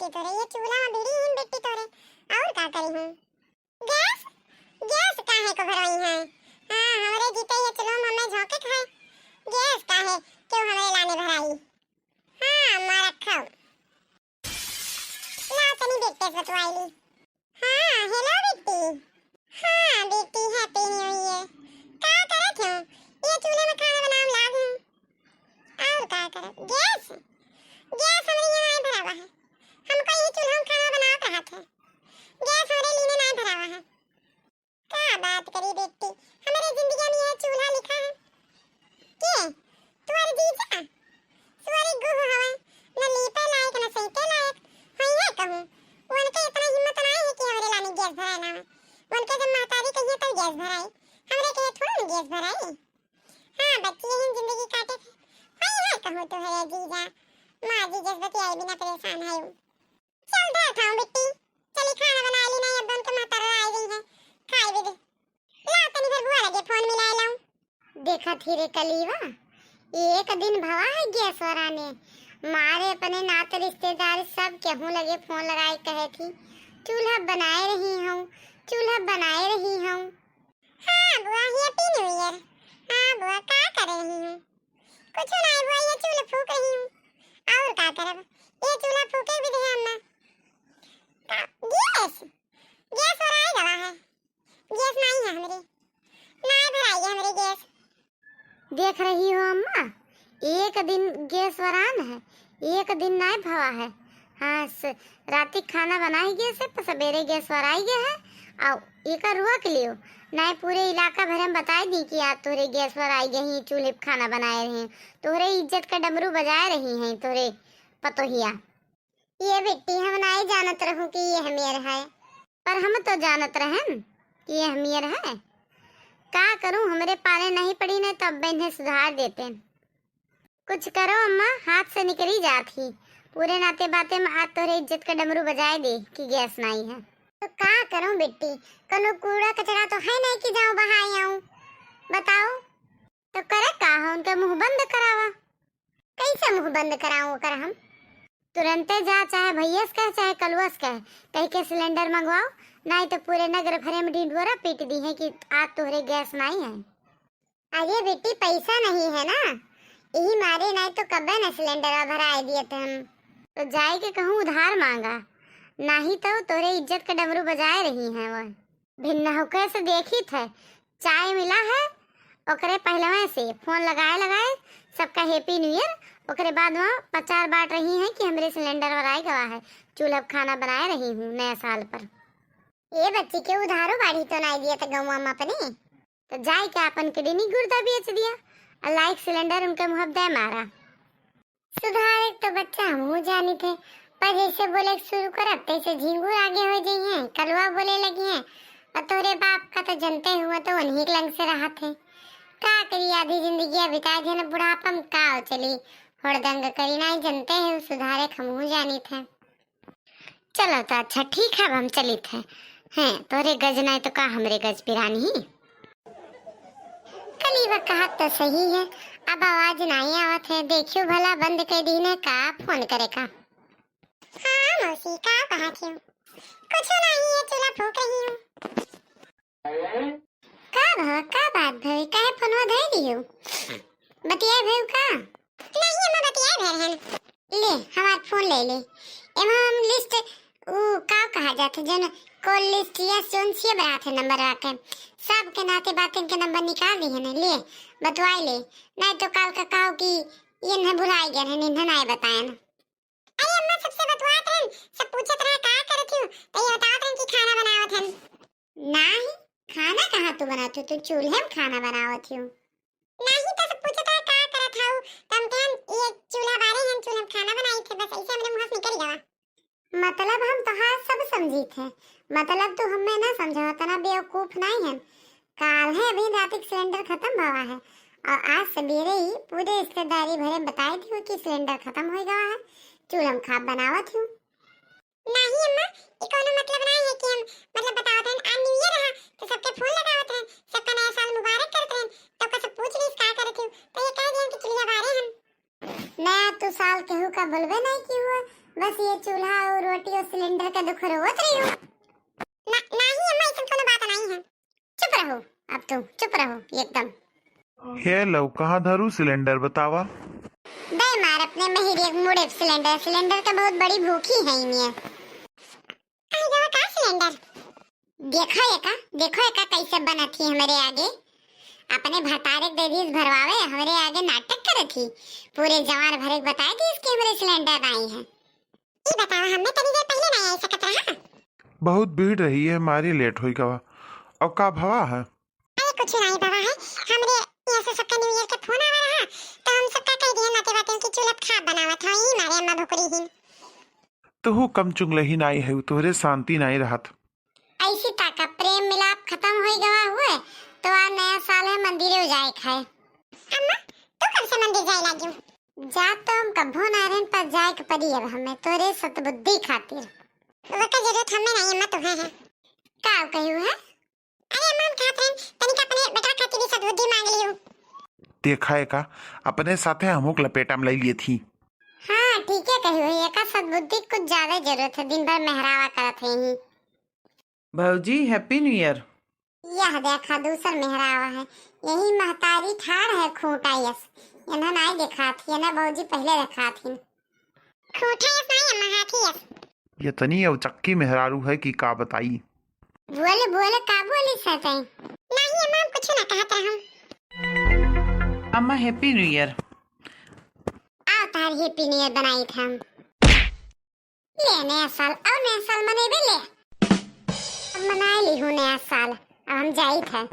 बेटी तोरे, ये चूल्हा में बीड़ी हिन बेटी तोरे, और का करी हूं? गैस गैस काहे को भरवाई है? हां हमरे जीते ये चलो मम्मी झोंके खाए, गैस काहे क्यों हमरे लाने भराई? हां मार रखो ला तनी बेटे से तो आईली। हां हेलो बेटी। हां बेटी हैप्पी न्यू ईयर। का करे क्यों ये चूल्हे में खाना बनाम लाग हूं, और का करे? गैस गैस हमरे यहाँ नहीं भरा हुआ है, हमको यही चूल्हा में खाना बनाओ कहा था, गैस हमरे लिए नहीं भरा हुआ है। क्या बात करी बेटी, हमारे जिंदगी में यह चूल्हा लिखा है के तुम्हारे जीजा तुम्हारे गुह हवा न लीपे लायक न सहीते लायक होई है कहूं, उनके इतना हिम्मत नहीं है कि हमरे लाने गैस भराए ना, उनके जब महतारी कहिए तब गैस भराई, हमरे कहे थोड़ा न गैस भराई। हां बच्ची यही जिंदगी काटे थे, होई है कहूं तो है जीजा माँ जी जज्बती आई बिना परेशान है। चल दे खाऊं बेटी, चली खाना बना ली नहीं, अब उनके मातारा आई गई है, खाई भी दे। ला तनी फिर बुआ लगे फोन मिला लाऊं। देखा थी रे कलीवा, एक दिन भवा है गैस वाला ने मारे अपने नाते रिश्तेदार सब केहू लगे फोन लगाए कहे थी चूल्हा बनाए रही हूं, चूल्हा बनाए रही हूं। हां बुआ हैप्पी न्यू ईयर। हां बुआ का कर रही हूं? कुछ नहीं बुआ, ये चूल्हा फूंक रही हूं, और का करब, ये चूल्हा फूके भी दे अम्मा। गैस गैस और आए गवा है, गैस नहीं है हमरे, नहीं भराई है हमरे गैस। देख रही हो अम्मा, एक दिन गैस वरान है, एक दिन नहीं भवा है। हाँ रात खाना बनाई गैस है, सवेरे गैस वराई गया है, और एक रुआ के लियो नहीं पूरे इलाका भर में बताई दी कि आज तोरे गैस वराई गई, चूल्हे पे खाना बनाए रहे, तोरे इज्जत का डमरू बजाए रही हैं तोरे पतोहिया। ये बेटी हम नहीं जानत रहूं कि ये हमेर है, पर हम तो जानत रहन कि ये हमेर है। का करूं, हमरे पाले नहीं पड़ी ने तब इन्हें सुधार देते। कुछ करो अम्मा, हाथ से निकली जाती, पूरे नाते बाते में आज तोरे इज्जत का डमरू बजाए दे कि गैस नहीं है। तो का करूं बेटी, कनो कूड़ा कचरा तो है नहीं कि जाऊं बहाई आऊं, बताओ तो करे का है, उनके मुंह बंद करावा। कैसे मुंह बंद कराऊं कर हम? तुरंते जा, चाहे भैया से कह चाहे कलुआ से कह के सिलेंडर मंगवाओ, नहीं तो पूरे नगर भरे में ढिंढोरा पीट दी है कि आज तोहरे गैस नहीं है। अरे बेटी पैसा नहीं है ना, यही मारे नहीं तो कब न सिलेंडर भरा दिए थे हम, तो जाए के कहूँ उधार मांगा, नहीं तो तोरे इज्जत का डमरू बजाए रही हैं। वो भिन्न होकर से देखी थे, चाय मिला है ओकरे पहले से फोन लगाए लगाए सबका हैप्पी न्यू ईयर, ओकरे बाद में प्रचार बांट रही हैं कि हमरे सिलेंडर वराई गवा है, चूल्हा खाना बनाए रही हूँ नए साल पर। ये बच्ची के उधारो बाढ़ी तो नहीं दिया था गौवा में अपने, तो जाए के अपन किडनी गुर्दा बेच दिया, और लाइक सिलेंडर उनके मुँह दे मारा। सुधार तो बच्चा हम जानी थे, पर जैसे बोले शुरू कर तैसे झिंगुर आगे हो गई हैं, कलवा बोले लगी हैं, और तोरे बाप का तो जनते हुआ तो उन्हीं लंग से रहा थे। का करी आधी जिंदगी बिता दी ना बुढ़ापा में, का चली हड़दंग करी नहीं जनते हैं, सुधारे खमू जानी थे। चलो तो अच्छा ठीक है, अब हम चली थे हैं, तोरे गज नहीं तो का हमरे गज पिरानी। कलीवा कहा तो सही है, अब आवाज नहीं आवत है, देखियो भला बंद कर दी ने का फोन करे का। हाँ मौसी का कहा थी, कुछ नहीं है चूल्हा फूक रही हूँ। का बात भई, काहे फोनवा धर दियो, बतिया भई का? नहीं हम बतिया भर हन, ले हमार फोन ले ले, एमा हम लिस्ट ऊ का कहा जात जन कॉल लिस्ट या जोन से बनाते नंबर आके सब के नाते बातें के नंबर निकाल दी है ना, ले बतवाई ले, नहीं तो काल का काओ की ये न भुलाई गए हैं, इन्हें नहीं बताया ना। अरे अम्मा सबसे बतवात हैं, सब पूछत रहे का करत हूं, तो ये बतावत हैं कि खाना बनावत हैं। नहीं खाना कहाँ तू बनाती, तू चूल्हे में खाना बनावत हूं। नहीं तो सब पूछत रहे का करत हूं, तम कहन ये चूल्हा बारे हैं, चूल्हे में खाना बनाई थे, बस ऐसे हमरे मुंह से निकल गया। मतलब हम तो हाँ सब समझी थे, मतलब तू हमें ना समझा, तना बेवकूफ नहीं है। काल है अभी रात सिलेंडर खत्म हुआ है, और आज सवेरे ही पूरे रिश्तेदारी भरे बताई थी कि सिलेंडर खत्म हो गया है, चूल्हा में खा बनावत हूं। नहीं अम्मा ये कोनो मतलब नहीं है कि हम मतलब बतावत हैं, आज न्यू ईयर है तो सबके फोन लगावत हैं, सबका नया साल मुबारक करते हैं, तो का सब पूछ लीस का करत हूं, तो ये कह दिया कि चलिए बारे हम नया तो साल केहू का बोलबे नहीं की हुआ, बस ये चूल्हा और रोटी और सिलेंडर का दुख रोवत रही हूँ। नहीं अम्मा, ऐसा कोनो बात नहीं है। चुप रहो, अब तुम चुप रहो एकदम। हे लो, कहाँ धरू सिलेंडर बतावा। दे मार अपने महिर एक मुड़े सिलेंडर का बहुत बड़ी भूखी है इन्हें। आई गवा का सिलेंडर देखो एका कैसे बना थी हमारे आगे। अपने भतारे दे दी भरवावे, हमारे आगे नाटक करे थी। पूरे जवान भरे बताए दी इसके हमारे सिलेंडर आई है। ये बताओ, हमने तनी देर पहले नहीं आई सकत रहा। बहुत भीड़ रही है, हमारी लेट हुई गवा। और का भवा है? अरे कुछ नहीं बाबा है, हमरे यहाँ से सबका न्यू ईयर का फोन आवा रहा, तो हम सबका कह दिए नाते बातें की चुलत खा बनावत हई मारे अम्मा भुकरी ही। तो हु कम चुंगले ही नहीं है, तोहरे शांति नहीं रहत। ऐसी ताका प्रेम मिलाप खत्म हो गवा हुए तो आज नया साल है, मंदिरे जाए खाए। अम्मा तू कब से मंदिर जाए लागी? जा तो हम कभो नारायण पर जाए के पड़ी अब हमें तोरे सतबुद्धि खातिर। वो का जरूरत हमें नहीं अम्मा, तुम्हें है। का कहू है? अरे अम्मा हम खात रहन तनिक अपने बेटा खातिर भी सतबुद्धि मांग लियो। देखा है का, अपने साथे हमोक लपेटा में ले लिए थी। हाँ ठीक है कहू है, का सतबुद्धि कुछ ज्यादा जरूरत है, दिन भर मेहरावा करत है ही। भाजी हैप्पी न्यू ईयर। यह देखा दूसर मेहरावा है, यही महतारी ठाड़ है खूंटा यस। इन्हें नहीं देखा थी ना भौजी, पहले देखा थी। खूंटा यस नहीं अम्मा, हाथी यस। ये तनी अब चक्की मेहरारू है कि का बताई। बोले का बोली सते नहीं अम्मा, हम कुछ ना कहत हम। अम्मा हैप्पी न्यू ईयर। आओ तार हैप्पी न्यू ईयर बनाई था हम। ले नया साल और नया साल मनेबे ले। अब मना ली हूँ नया साल, अब हम जाई थे।